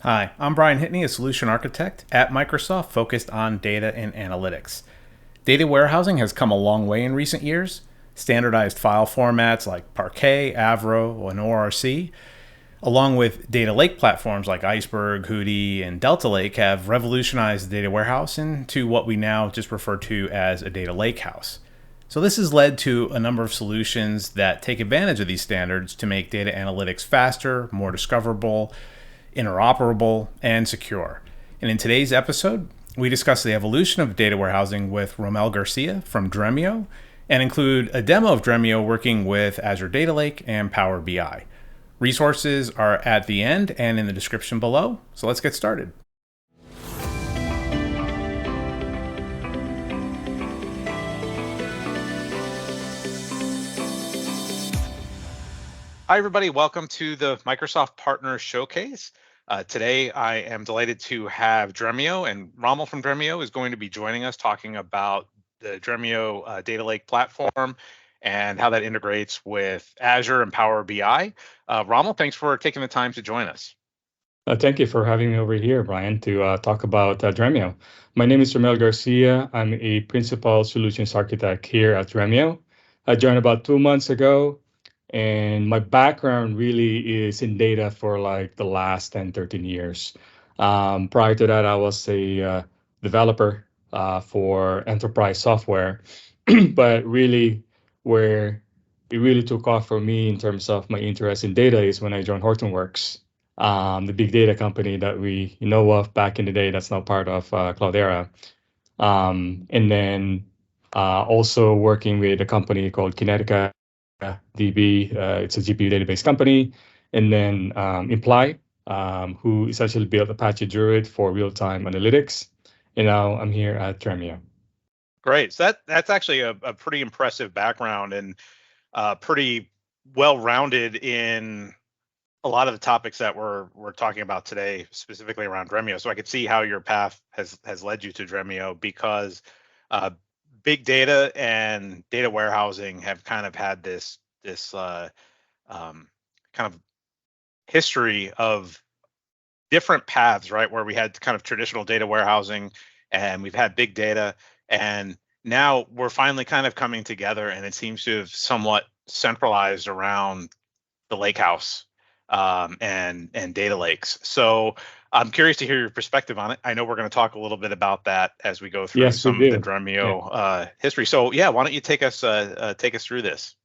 Hi, I'm Brian Hitney, a solution architect at Microsoft focused on data and analytics. Data warehousing has come a long way in recent years. Standardized file formats like Parquet, Avro, and ORC, along with data lake platforms like Iceberg, Hudi, and Delta Lake, have revolutionized the data warehouse into what we now just refer to as a data lakehouse. So, this has led to a number of solutions that take advantage of these standards to make data analytics faster, more discoverable, interoperable, and secure. And in today's episode, we discuss the evolution of data warehousing with Romel Garcia from Dremio and include a demo of Dremio working with Azure Data Lake and Power BI. Resources are at the end and in the description below, so let's get started. Hi, everybody. Welcome to the Microsoft Partner Showcase. Today, I am delighted to have Dremio, and Rommel from Dremio is going to be joining us talking about the Dremio Data Lake platform and how that integrates with Azure and Power BI. Rommel, thanks for taking the time to join us. Thank you for having me over here, Brian, to talk about Dremio. My name is Romel Garcia. I'm a principal solutions architect here at Dremio. I joined about 2 months ago, and my background really is in data for like the last 10, 13 years. Prior to that, I was a developer for enterprise software, but really where it really took off for me in terms of my interest in data is when I joined Hortonworks, the big data company that we know of back in the day that's now part of Cloudera. And then also working with a company called Kinetica DB. It's a GPU database company. And then Imply, who essentially built Apache Druid for real-time analytics. And now I'm here at Dremio. Great. So that's actually a pretty impressive background and pretty well-rounded in a lot of the topics that we're talking about today, specifically around Dremio. So I could see how your path has led you to Dremio because big data and data warehousing have kind of had this kind of history of different paths, right? Where we had kind of traditional data warehousing and we've had big data, and now we're finally kind of coming together, and it seems to have somewhat centralized around the Lakehouse and data lakes. So I'm curious to hear your perspective on it. I know we're going to talk a little bit about that as we go through Yes, we some of the do. Yeah. Dremio history. So yeah, why don't you take us through this?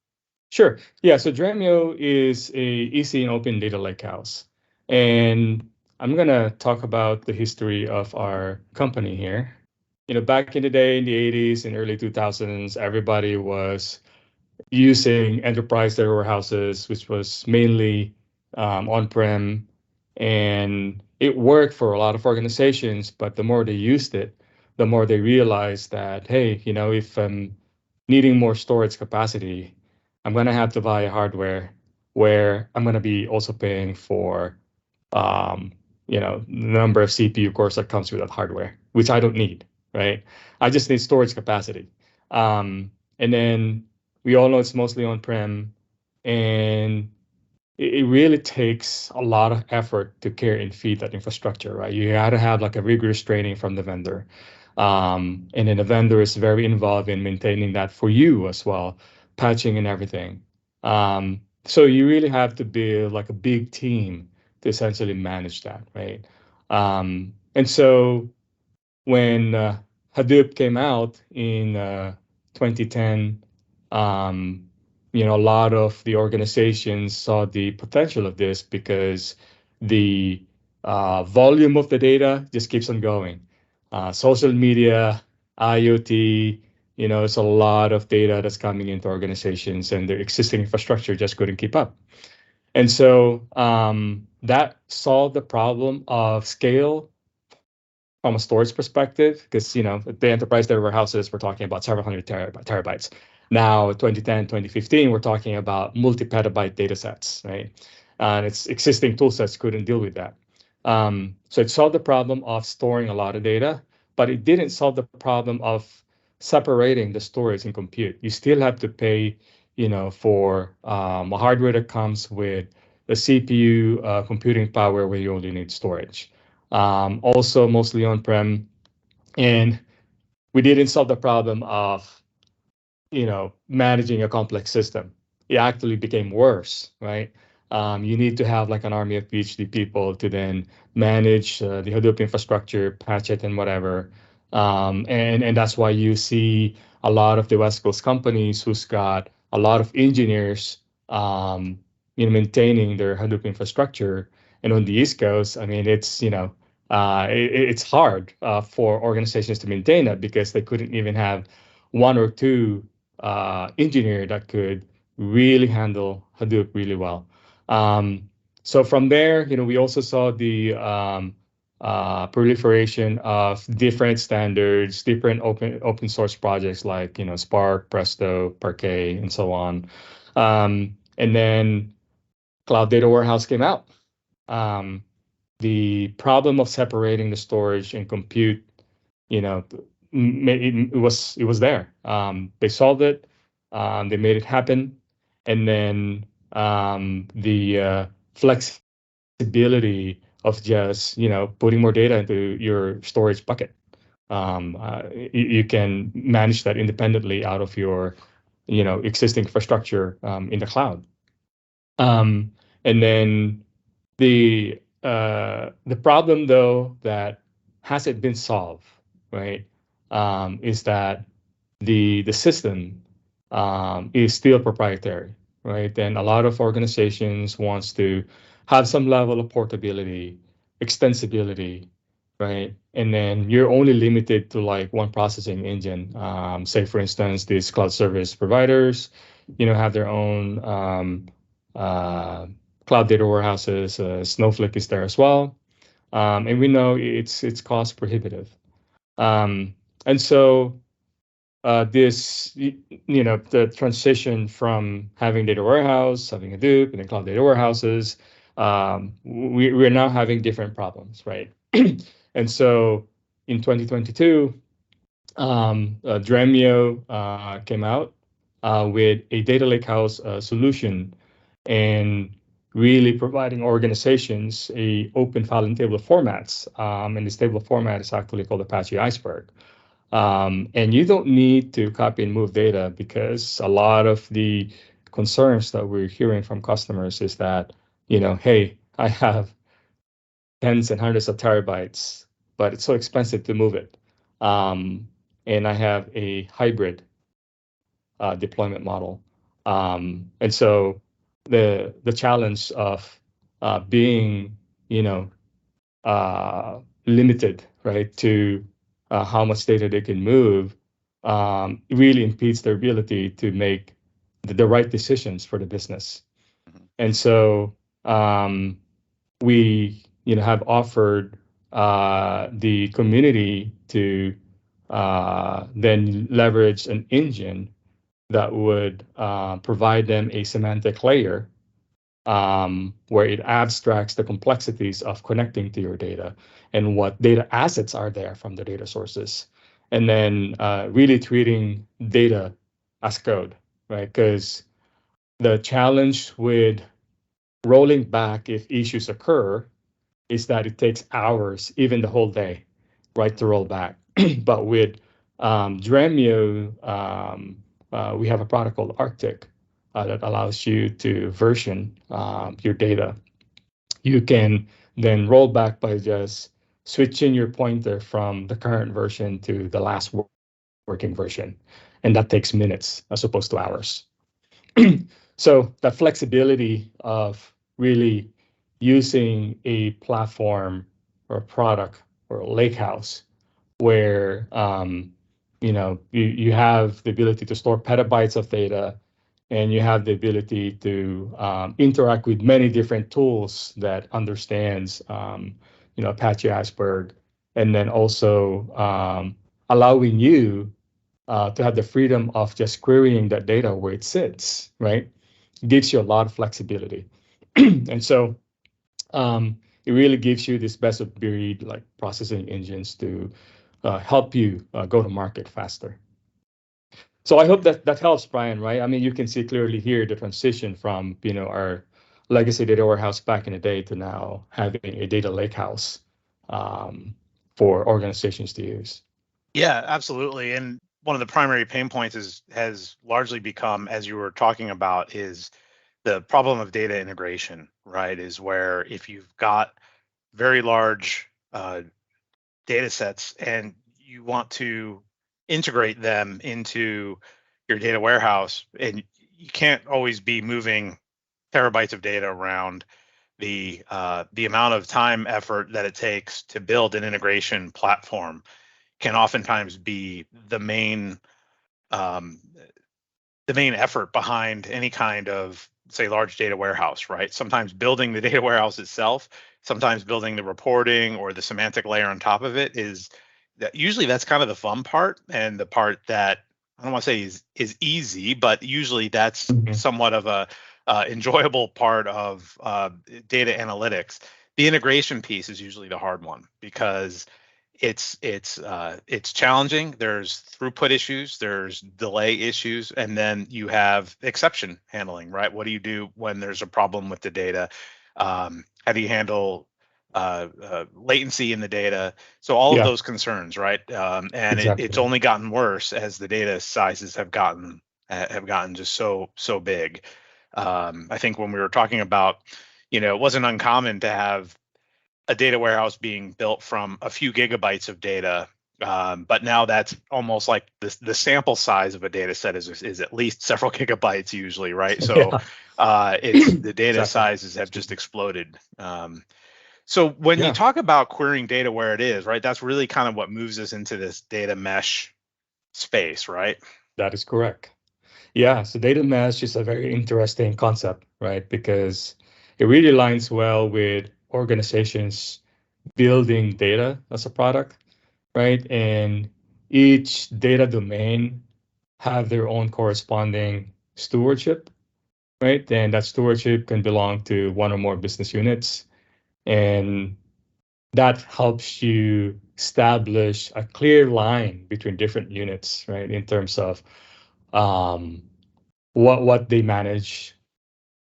Sure. Yeah. So Dremio is a easy and open data lakehouse. And I'm going to talk about the history of our company here. Back in the day, in the 80s and early 2000s, everybody was using enterprise data warehouses, which was mainly on-prem. And it worked for a lot of organizations, but the more they used it, the more they realized that, hey, if I'm needing more storage capacity, I'm going to have to buy hardware where I'm going to be also paying for, um, the number of CPU cores that comes with that hardware, which I don't need, right? I just need storage capacity. And then we all know it's mostly on-prem, and it really takes a lot of effort to carry and feed that infrastructure, right? You got to have like a rigorous training from the vendor. And then the vendor is very involved in maintaining that for you as well, patching and everything. So you really have to build like a big team to essentially manage that, right? And so when Hadoop came out in 2010, um, a lot of the organizations saw the potential of this because the volume of the data just keeps on going. Social media, IoT, it's a lot of data that's coming into organizations, and their existing infrastructure just couldn't keep up. And so that solved the problem of scale from a storage perspective, because the enterprise data warehouses, we're talking about several hundred terabytes. Now, 2010, 2015, we're talking about multi-petabyte data sets, right? And its existing tool sets couldn't deal with that. So it solved the problem of storing a lot of data, but it didn't solve the problem of separating the storage and compute. You still have to pay, for a hardware that comes with the CPU computing power where you only need storage. Also, mostly on-prem, and we didn't solve the problem of managing a complex system. It actually became worse, right? You need to have like an army of PhD people to then manage the Hadoop infrastructure, patch it, and whatever. And that's why you see a lot of the West Coast companies who's got a lot of engineers, maintaining their Hadoop infrastructure. And on the East Coast, I mean, it's hard for organizations to maintain that because they couldn't even have one or two engineer that could really handle Hadoop really well. So from there, we also saw the proliferation of different standards, different open source projects like Spark, Presto, Parquet, and so on. And then Cloud Data Warehouse came out. The problem of separating the storage and compute, it was there. They solved it. They made it happen, and then the flexibility of just putting more data into your storage bucket. You can manage that independently out of your existing infrastructure in the cloud. And then the problem though that hasn't been solved, right, is that the system is still proprietary, right? And a lot of organizations wants to have some level of portability, extensibility, right? And then you're only limited to like one processing engine. Say, for instance, these cloud service providers, have their own cloud data warehouses. Snowflake is there as well, and we know it's cost prohibitive. And so the transition from having data warehouse, having Hadoop, and then cloud data warehouses, we're now having different problems, right? And so in 2022, Dremio came out with a data lakehouse solution and really providing organizations a open file and table formats. And this table format is actually called Apache Iceberg. And you don't need to copy and move data because a lot of the concerns that we're hearing from customers is that, hey, I have tens and hundreds of terabytes, but it's so expensive to move it. And I have a hybrid deployment model. And so the challenge of being, limited, right, to how much data they can move, really impedes their ability to make the right decisions for the business. And so we, have offered the community to then leverage an engine that would provide them a semantic layer where it abstracts the complexities of connecting to your data and what data assets are there from the data sources. And then really treating data as code, right? Because the challenge with rolling back if issues occur is that it takes hours, even the whole day, right, to roll back. But with Dremio, we have a product called Arctic that allows you to version your data. You can then roll back by just switching your pointer from the current version to the last working version. And that takes minutes as opposed to hours. So that flexibility of really using a platform or a product or a lakehouse where you have the ability to store petabytes of data, and you have the ability to interact with many different tools that understands Apache Iceberg, and then also allowing you to have the freedom of just querying that data where it sits, right? Gives you a lot of flexibility. And so it really gives you this best of breed like processing engines to help you go to market faster. So I hope that helps, Brian, right? I mean, you can see clearly here the transition from our legacy data warehouse back in the day to now having a data lakehouse for organizations to use. Yeah, absolutely. And one of the primary pain points has largely become, as you were talking about, is the problem of data integration, right? Is where if you've got very large data sets and you want to integrate them into your data warehouse, and you can't always be moving terabytes of data around. The amount of time effort that it takes to build an integration platform can oftentimes be um, the main effort behind any kind of, say, large data warehouse, right? Sometimes building the data warehouse itself, sometimes building the reporting or the semantic layer on top of it is that usually that's kind of the fun part, and the part that I don't want to say is easy, but usually that's somewhat of a enjoyable part of data analytics. The integration piece is usually the hard one because it's challenging. There's throughput issues, there's delay issues, and then you have exception handling, right? What do you do when there's a problem with the data? How do you handle latency in the data? So all of Yeah, those concerns, right? And it's exactly. only gotten worse as the data sizes have gotten just so big. I think when we were talking about, it wasn't uncommon to have a data warehouse being built from a few gigabytes of data. But now that's almost like the sample size of a data set is at least several gigabytes usually, right? So Yeah, it's the data exactly. sizes have just exploded. So when you Yeah, talk about querying data where it is, right, that's really kind of what moves us into this data mesh space, right? that is correct. Yeah, so data mesh is a very interesting concept, right? Because it really aligns well with organizations building data as a product, right? And each data domain have their own corresponding stewardship, right? And that stewardship can belong to one or more business units. And that helps you establish a clear line between different units, right? In terms of um, what they manage,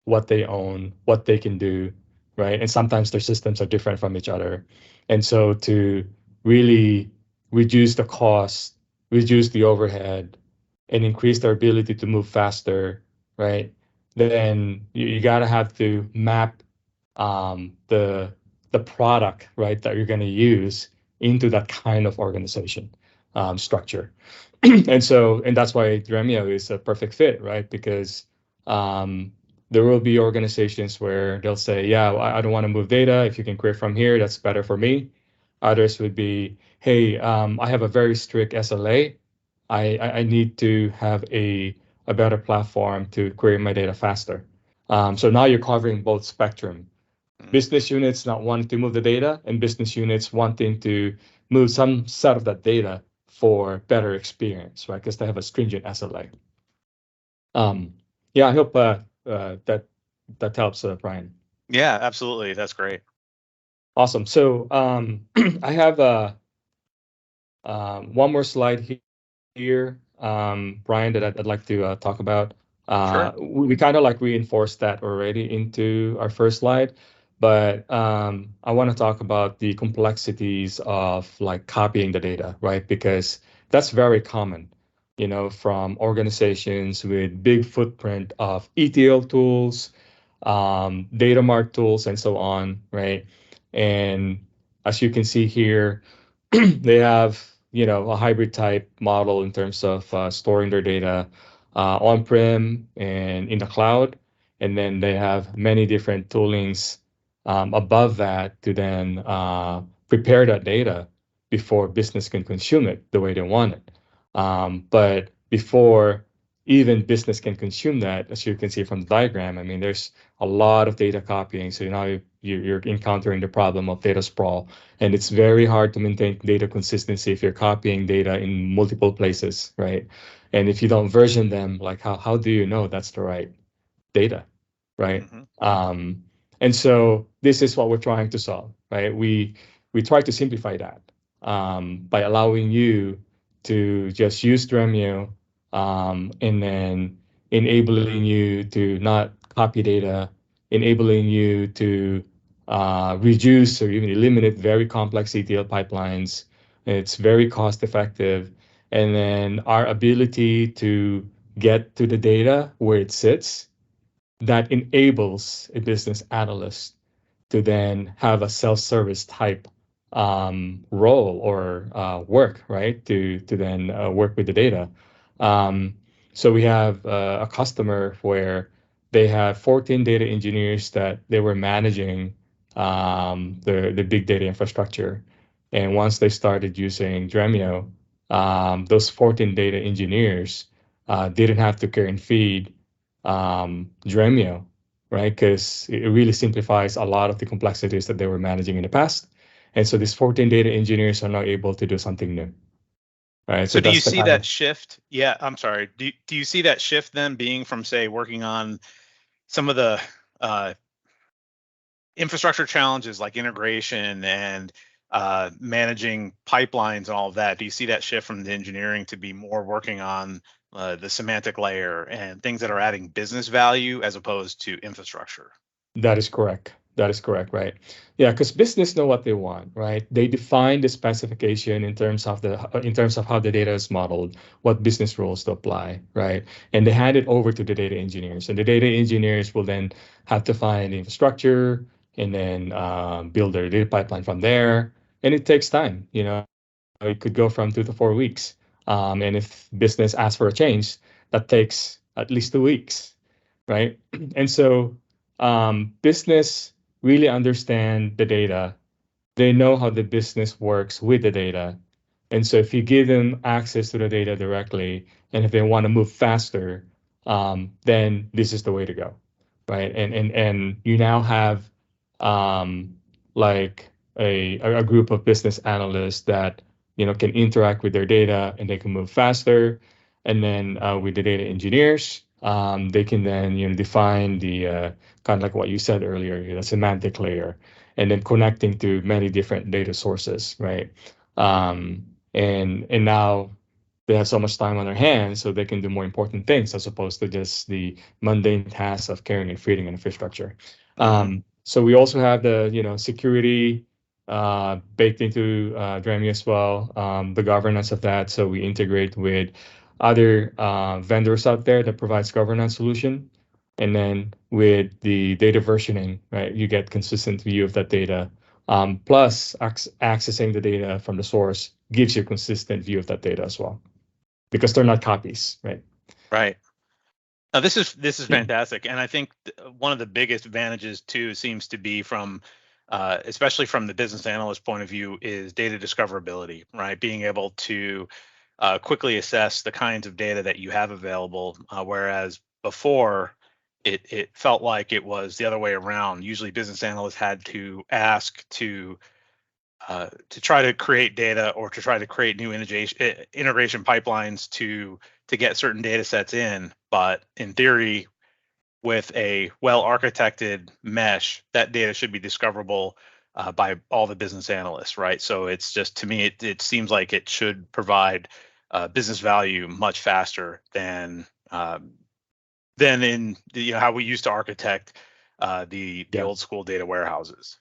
what they own, what they can do, right? And sometimes their systems are different from each other. And so to really reduce the cost, reduce the overhead, and increase their ability to move faster, right? Then you gotta have to map the product, right, that you're gonna use into that kind of organization structure. And that's why Dremio is a perfect fit, right? Because um, there will be organizations where they'll say, yeah, I don't want to move data. If you can query from here, that's better for me. Others would be, hey, I have a very strict SLA. I need to have a better platform to query my data faster. So now you're covering both spectrum. Mm. Business units not wanting to move the data, and business units wanting to move some set of that data for better experience, right? Because they have a stringent SLA. Yeah, I hope that helps, Brian. Yeah, absolutely. That's great. Awesome. So I have one more slide here, Brian, that I'd like to talk about. Sure. We kind of like reinforced that already into our first slide, but I want to talk about the complexities of like copying the data, right? Because that's very common, from organizations with big footprint of ETL tools, data mart tools, and so on, right? And as you can see here, they have a hybrid type model in terms of storing their data on-prem and in the cloud, and then they have many different toolings above that to then prepare that data before business can consume it the way they want it. But before even business can consume that, as you can see from the diagram, I mean, there's a lot of data copying. So now you're encountering the problem of data sprawl, and it's very hard to maintain data consistency if you're copying data in multiple places, right? And if you don't version them, like how do you know that's the right data, right? Hmm. And so this is what we're trying to solve, right? We try to simplify that by allowing you to just use Dremio and then enabling you to not copy data enabling you to reduce or even eliminate very complex ETL pipelines. It's very cost effective. And then our ability to get to the data where it sits, that enables a business analyst to then have a self-service type role or work, right? To then work with the data. Um, so we have a customer where they have 14 data engineers that they were managing the big data infrastructure. And once they started using Dremio, those 14 data engineers didn't have to care and feed Dremio, right? Because it really simplifies a lot of the complexities that they were managing in the past. And so these 14 data engineers are now able to do something new, right? So So do you that's the see kind that of, shift? Yeah, I'm sorry. Do you see that shift then being from, say, working on some of the uh, infrastructure challenges like integration and managing pipelines and all of that? Do you see that shift from the engineering to be more working on the semantic layer and things that are adding business value as opposed to infrastructure? that is correct. That is correct, right? Yeah, because business know what they want, right? They define the specification in terms of how the data is modeled, what business rules to apply, right? And they hand it over to the data engineers, and the data engineers will then have to find the infrastructure and then build their data pipeline from there. And it takes time, it could go from 2 to 4 weeks. And if business asks for a change, that takes at least 2 weeks, right? And so business really understand the data. They know how the business works with the data. And so if you give them access to the data directly, and if they want to move faster, then this is the way to go, right? And you now have um, like a group of business analysts that can interact with their data and they can move faster. And then with the data engineers, they can then define the kind of like what you said earlier, semantic layer, and then connecting to many different data sources, right? And now they have so much time on their hands, so they can do more important things as opposed to just the mundane tasks of carrying and feeding an infrastructure. Mhm. So we also have the security baked into Dremio as well, the governance of that. So we integrate with other vendors out there that provides governance solution. And then with the data versioning, right, you get consistent view of that data. Plus, accessing the data from the source gives you a consistent view of that data as well, because they're not copies, right? Right. Now, this is fantastic, and I think one of the biggest advantages too seems to be from, especially from the business analyst point of view, is data discoverability. Right, being able to quickly assess the kinds of data that you have available, whereas before it felt like it was the other way around. Usually, business analysts had to ask to try to create data or to try to create new integration pipelines to get certain data sets in. But in theory, with a well architected mesh, that data should be discoverable by all the business analysts, right? So it's just, to me, it seems like it should provide business value much faster than in how we used to architect the Yeah, old school data warehouses.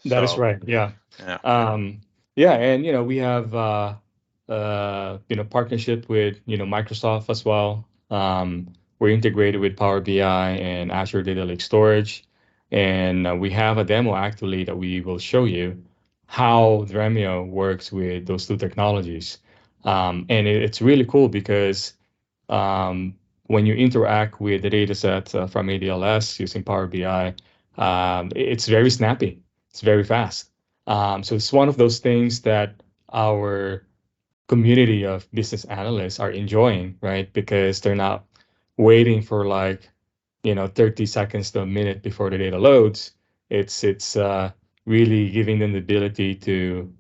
that is So right. Yeah. yeah. Yeah, and we have partnership with Microsoft as well. We're integrated with Power BI and Azure Data Lake Storage, and we have a demo actually that we will show you how Dremio works with those two technologies. And it's really cool because um, when you interact with the data set from ADLS using Power BI, it's very snappy. It's very fast. So it's one of those things that our community of business analysts are enjoying, right? Because they're not waiting for like, 30 seconds to a minute before the data loads. It's really giving them the ability to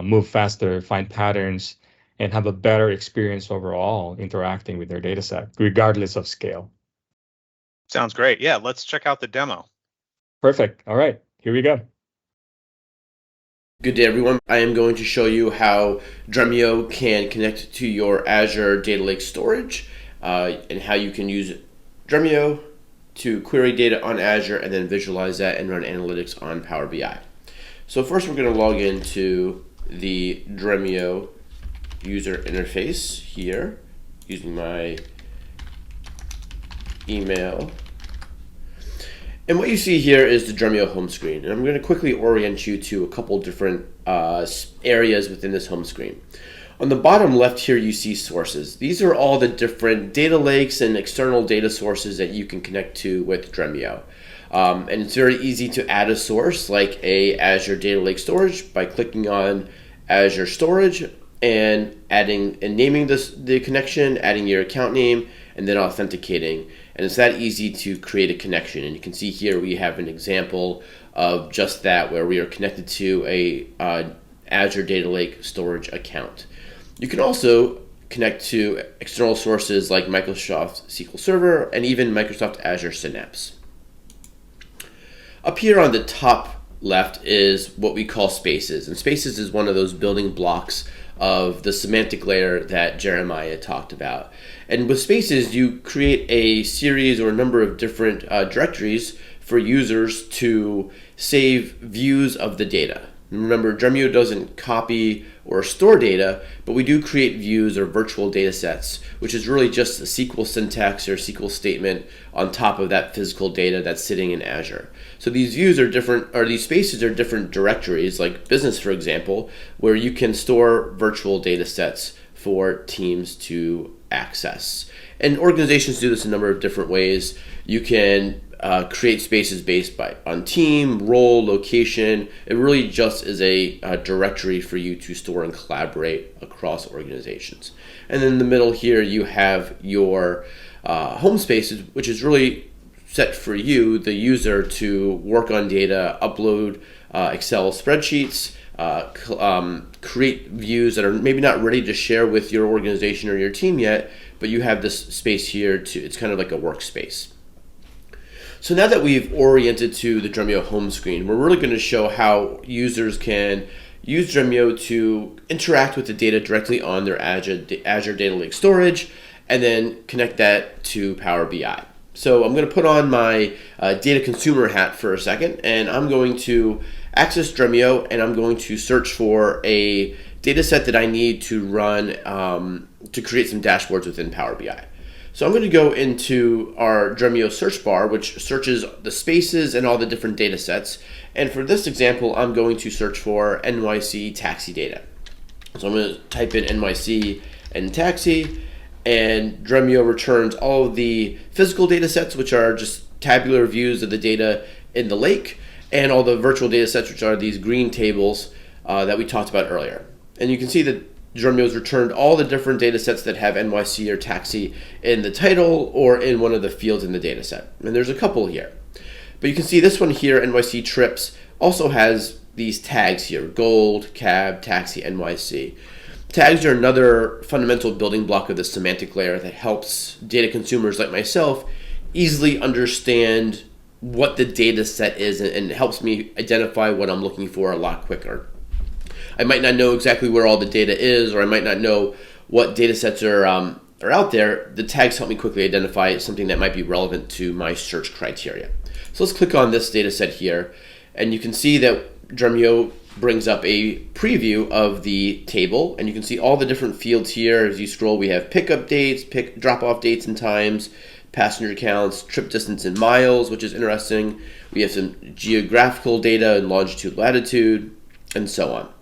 move faster, find patterns, and have a better experience overall interacting with their data set, regardless of scale. Sounds great. Yeah, let's check out the demo. Perfect. All right, here we go. Good day, everyone. I am going to show you how Dremio can connect to your Azure Data Lake storage and how you can use Dremio to query data on Azure and then visualize that and run analytics on Power BI. So first we're going to log into the Dremio user interface here using my email. And what you see here is the Dremio home screen. And I'm going to quickly orient you to a couple different areas within this home screen. On the bottom left here, you see sources. These are all the different data lakes and external data sources that you can connect to with Dremio. And it's very easy to add a source like a Azure Data Lake Storage by clicking on Azure Storage and adding and naming the connection, adding your account name, and then authenticating. And it's that easy to create a connection. And you can see here we have an example of just that, where we are connected to a Azure Data Lake Storage account. You can also connect to external sources like Microsoft SQL Server and even Microsoft Azure Synapse. Up here on the top left is what we call spaces. And spaces is one of those building blocks of the semantic layer that Jeremiah talked about. And with spaces, you create a series or a number of different directories for users to save views of the data. Remember, Dremio doesn't copy or store data, but we do create views or virtual data sets, which is really just a SQL syntax or SQL statement on top of that physical data that's sitting in Azure. So these views are different, or these spaces are different directories, like business, for example, where you can store virtual data sets for teams to access. And organizations do this a number of different ways. You can create spaces based on team, role, location. It really just is a directory for you to store and collaborate across organizations. And then in the middle here, you have your home spaces, which is really set for you, the user, to work on data, upload Excel spreadsheets, create views that are maybe not ready to share with your organization or your team yet, but you have this space here it's kind of like a workspace. So now that we've oriented to the Dremio home screen, we're really going to show how users can use Dremio to interact with the data directly on their Azure Data Lake Storage and then connect that to Power BI. So I'm going to put on my data consumer hat for a second, and I'm going to access Dremio, and I'm going to search for a data set that I need to run to create some dashboards within Power BI. So I'm going to go into our Dremio search bar, which searches the spaces and all the different data sets. And for this example, I'm going to search for NYC taxi data. So I'm going to type in NYC and taxi, and Dremio returns all of the physical data sets, which are just tabular views of the data in the lake, and all the virtual data sets, which are these green tables that we talked about earlier. And you can see that Dremio's returned all the different data sets that have NYC or taxi in the title or in one of the fields in the data set. And there's a couple here. But you can see this one here, NYC trips, also has these tags here: gold, cab, taxi, NYC. Tags are another fundamental building block of the semantic layer that helps data consumers like myself easily understand what the data set is, and it helps me identify what I'm looking for a lot quicker. I might not know exactly where all the data is, or I might not know what data sets are out there. The tags help me quickly identify something that might be relevant to my search criteria. So let's click on this data set here, and you can see that Dremio brings up a preview of the table, and you can see all the different fields here. As you scroll, we have pickup dates, drop-off dates and times, passenger counts, trip distance in miles, which is interesting. We have some geographical data in longitude, latitude, and so on.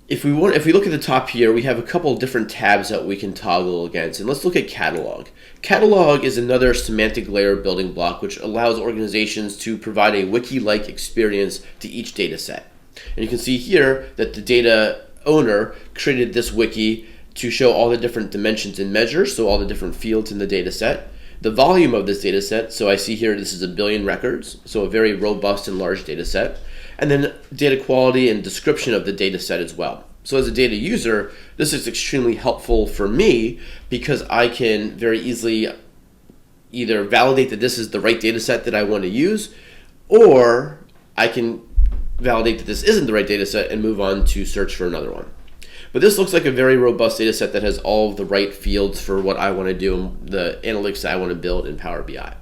If we look at the top here, we have a couple different tabs that we can toggle against. And let's look at catalog. Catalog is another semantic layer building block which allows organizations to provide a wiki-like experience to each data set. And you can see here that the data owner created this wiki to show all the different dimensions and measures, so all the different fields in the data set. The volume of this data set, so I see here this is 1 billion records, so a very robust and large data set. And then data quality and description of the data set as well. So as a data user, this is extremely helpful for me because I can very easily either validate that this is the right data set that I want to use, or I can validate that this isn't the right data set and move on to search for another one. But this looks like a very robust data set that has all of the right fields for what I want to do and the analytics that I want to build in Power BI.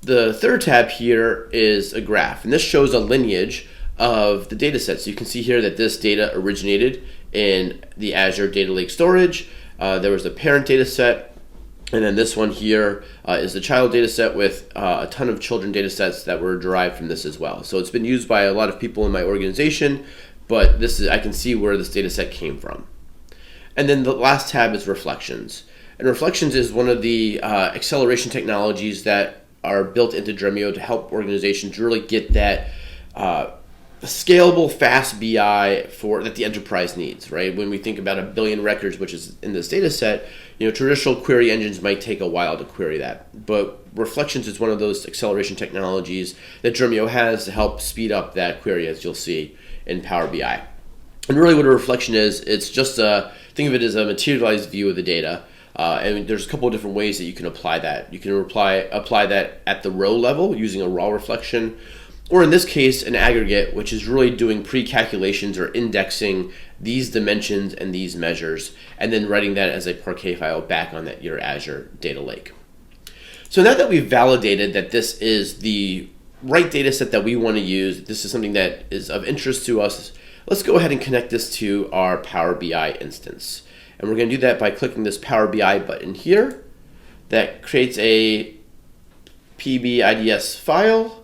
The third tab here is a graph, and this shows a lineage of the data set. So you can see here that this data originated in the Azure Data Lake storage. There was a parent data set, and then this one here is the child data set with a ton of children data sets that were derived from this as well. So it's been used by a lot of people in my organization, but I can see where this data set came from. And then the last tab is reflections. And reflections is one of the acceleration technologies that are built into Dremio to help organizations really get that scalable, fast BI that the enterprise needs, right? When we think about 1 billion records, which is in this data set, traditional query engines might take a while to query that. But reflections is one of those acceleration technologies that Dremio has to help speed up that query, as you'll see in Power BI. And really what a reflection is, it's just think of it as a materialized view of the data. And there's a couple of different ways that you can apply that. You can apply that at the row level using a raw reflection, or in this case, an aggregate, which is really doing pre-calculations or indexing these dimensions and these measures, and then writing that as a Parquet file back on your Azure Data Lake. So now that we've validated that this is the right data set that we want to use, this is something that is of interest to us, let's go ahead and connect this to our Power BI instance. And we're going to do that by clicking this Power BI button here. That creates a PBIDS file,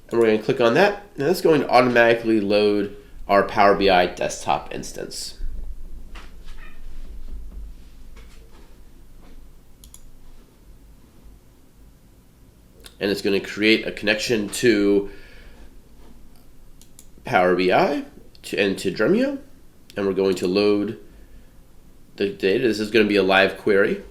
and we're going to click on that, and that's going to automatically load our Power BI desktop instance. And it's going to create a connection to Power BI and to Dremio, and we're going to load the data. This is going to be a live query.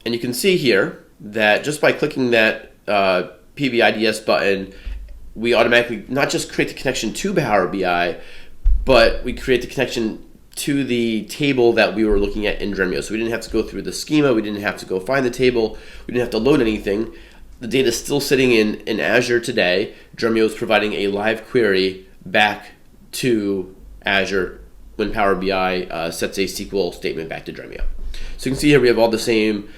And you can see here that just by clicking that PBIDS button, we automatically not just create the connection to Power BI, but we create the connection to the table that we were looking at in Dremio. So we didn't have to go through the schema, we didn't have to go find the table, we didn't have to load anything. The data is still sitting in Azure today. Dremio is providing a live query back to Azure when Power BI sets a SQL statement back to Dremio. So you can see here we have all the same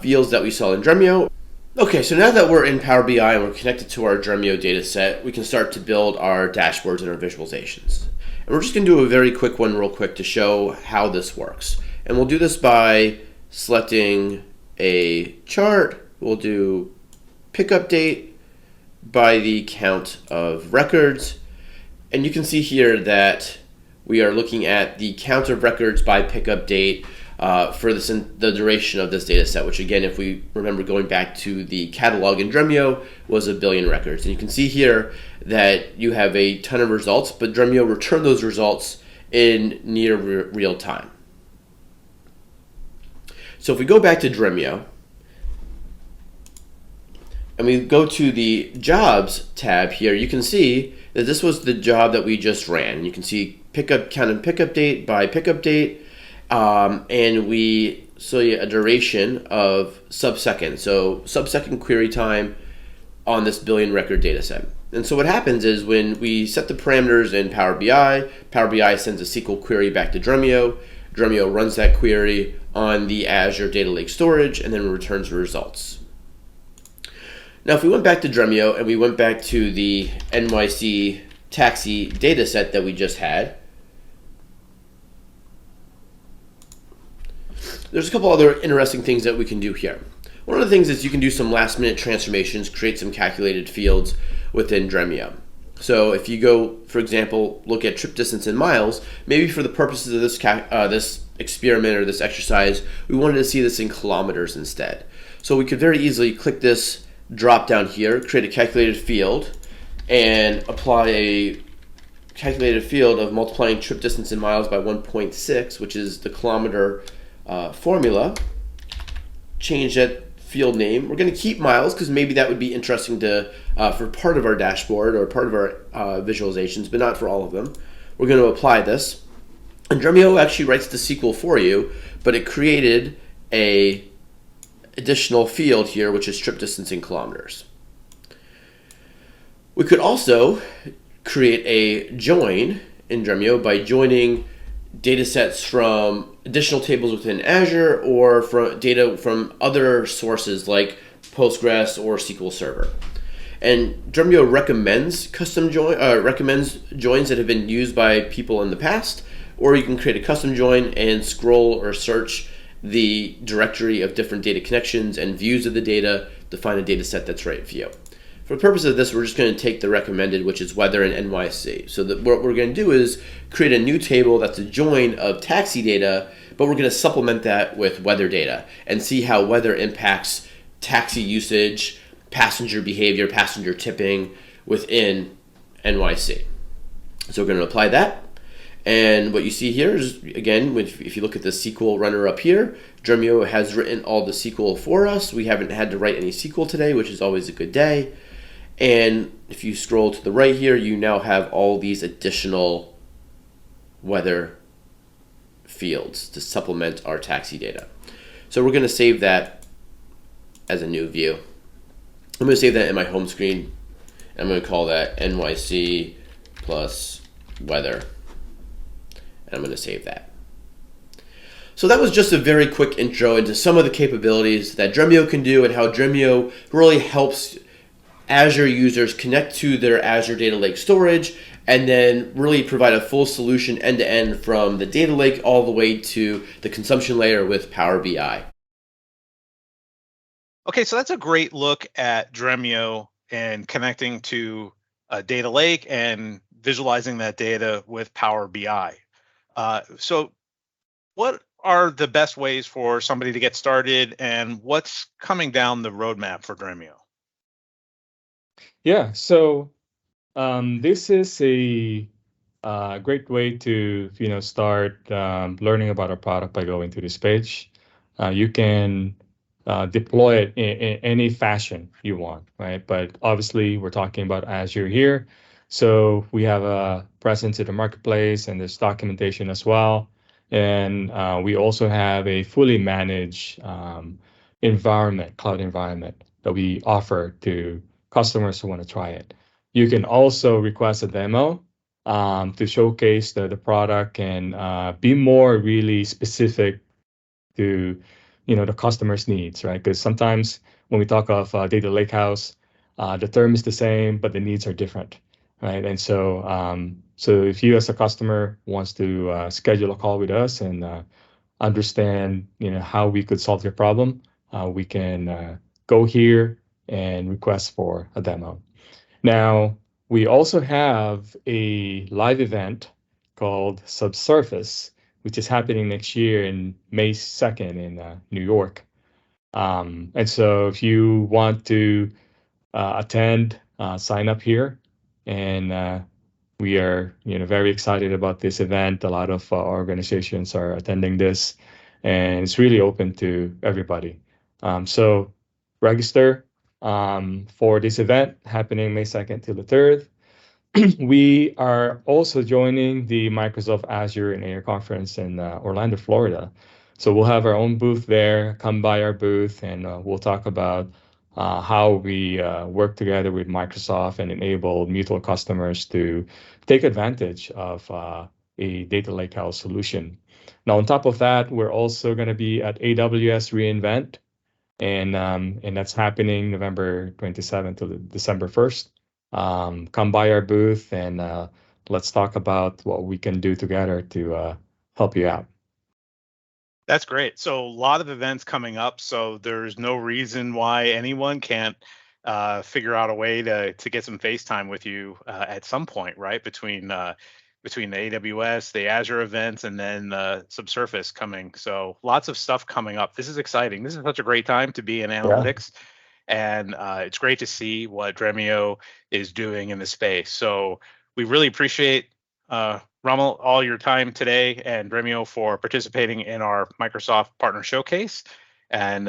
fields that we saw in Dremio. Okay, so now that we're in Power BI and we're connected to our Dremio data set, we can start to build our dashboards and our visualizations. And we're just going to do a very quick one real quick to show how this works. And we'll do this by selecting a chart. We'll do pickup date by the count of records. And you can see here that we are looking at the count of records by pickup date for the duration of this data set, which again, if we remember going back to the catalog in Dremio, was 1 billion records. And you can see here that you have a ton of results, but Dremio returned those results in near real time. So if we go back to Dremio, and we go to the Jobs tab here, you can see that this was the job that we just ran. You can see count and pickup date by pickup date, and we saw a duration of sub-second. So sub-second query time on this 1 billion record data set. And so what happens is when we set the parameters in Power BI sends a SQL query back to Dremio. Dremio runs that query on the Azure Data Lake storage and then returns the results. Now, if we went back to Dremio and we went back to the NYC taxi data set that we just had, there's a couple other interesting things that we can do here. One of the things is you can do some last minute transformations, create some calculated fields within Dremio. So if you go, for example, look at trip distance in miles, maybe for the purposes of this experiment or this exercise, we wanted to see this in kilometers instead. So we could very easily click this drop down here, create a calculated field, and apply a calculated field of multiplying trip distance in miles by 1.6, which is the kilometer formula. Change that field name. We're going to keep miles because maybe that would be interesting to for part of our dashboard or part of our visualizations, but not for all of them. We're going to apply this. And Dremio actually writes the SQL for you, but it created a additional field here, which is trip distance in kilometers. We could also create a join in Dremio by joining data sets from additional tables within Azure or from data from other sources like Postgres or SQL Server. And Dremio recommends recommends joins that have been used by people in the past, or you can create a custom join and scroll or search the directory of different data connections and views of the data to find a data set that's right for you. For the purpose of this, we're just going to take the recommended, which is weather and NYC. So what we're going to do is create a new table that's a join of taxi data, but we're going to supplement that with weather data and see how weather impacts taxi usage, passenger behavior, passenger tipping within NYC. So we're going to apply that. And what you see here is, again, if you look at the SQL runner up here, Dremio has written all the SQL for us. We haven't had to write any SQL today, which is always a good day. And if you scroll to the right here, you now have all these additional weather fields to supplement our taxi data. So we're going to save that as a new view. I'm going to save that in my home screen. I'm going to call that NYC plus weather. And I'm going to save that. So that was just a very quick intro into some of the capabilities that Dremio can do and how Dremio really helps Azure users connect to their Azure Data Lake storage and then really provide a full solution end-to-end from the data lake all the way to the consumption layer with Power BI. Okay, so that's a great look at Dremio and connecting to a data lake and visualizing that data with Power BI. So what are the best ways for somebody to get started, and what's coming down the roadmap for Dremio? Yeah, so this is a great way to start learning about our product by going to this page. You can deploy it in any fashion you want, right? But obviously, we're talking about Azure here. So we have a presence in the marketplace, and there's documentation as well. And we also have a fully managed environment, cloud environment, that we offer to customers who want to try it. You can also request a demo to showcase the product and be more really specific to the customer's needs, right? Because sometimes when we talk of data lakehouse, the term is the same, but the needs are different, right? And so if you as a customer wants to schedule a call with us and understand how we could solve your problem, we can go here and request for a demo. Now, we also have a live event called Subsurface, which is happening next year in May 2nd in New York. And so if you want to attend, sign up here. And we are very excited about this event. A lot of organizations are attending this, and it's really open to everybody. So register for this event happening May 2nd till the 3rd. We are also joining the Microsoft Azure and Air Conference in Orlando, Florida. So we'll have our own booth there. Come by our booth, and we'll talk about how we work together with Microsoft and enable mutual customers to take advantage of a data lakehouse solution. Now, on top of that, we're also going to be at AWS reInvent, and that's happening November 27th to December 1st. Come by our booth and let's talk about what we can do together to help you out. That's great. So a lot of events coming up. So there's no reason why anyone can't figure out a way to get some FaceTime with you at some point, right? Between the AWS, the Azure events, and then Subsurface coming. So lots of stuff coming up. This is exciting. This is such a great time to be in analytics. And it's great to see what Dremio is doing in the space. So we really appreciate, Rommel, all your time today, and Dremio for participating in our Microsoft Partner Showcase. And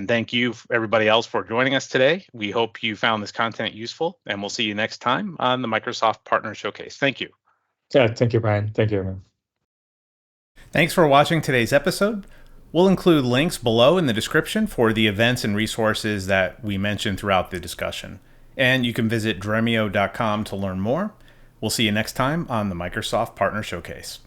thank you, everybody else, for joining us today. We hope you found this content useful, and we'll see you next time on the Microsoft Partner Showcase. Thank you. Yeah, thank you, Brian. Thank you, everyone. Thanks for watching today's episode. We'll include links below in the description for the events and resources that we mentioned throughout the discussion. And you can visit dremio.com to learn more. We'll see you next time on the Microsoft Partner Showcase.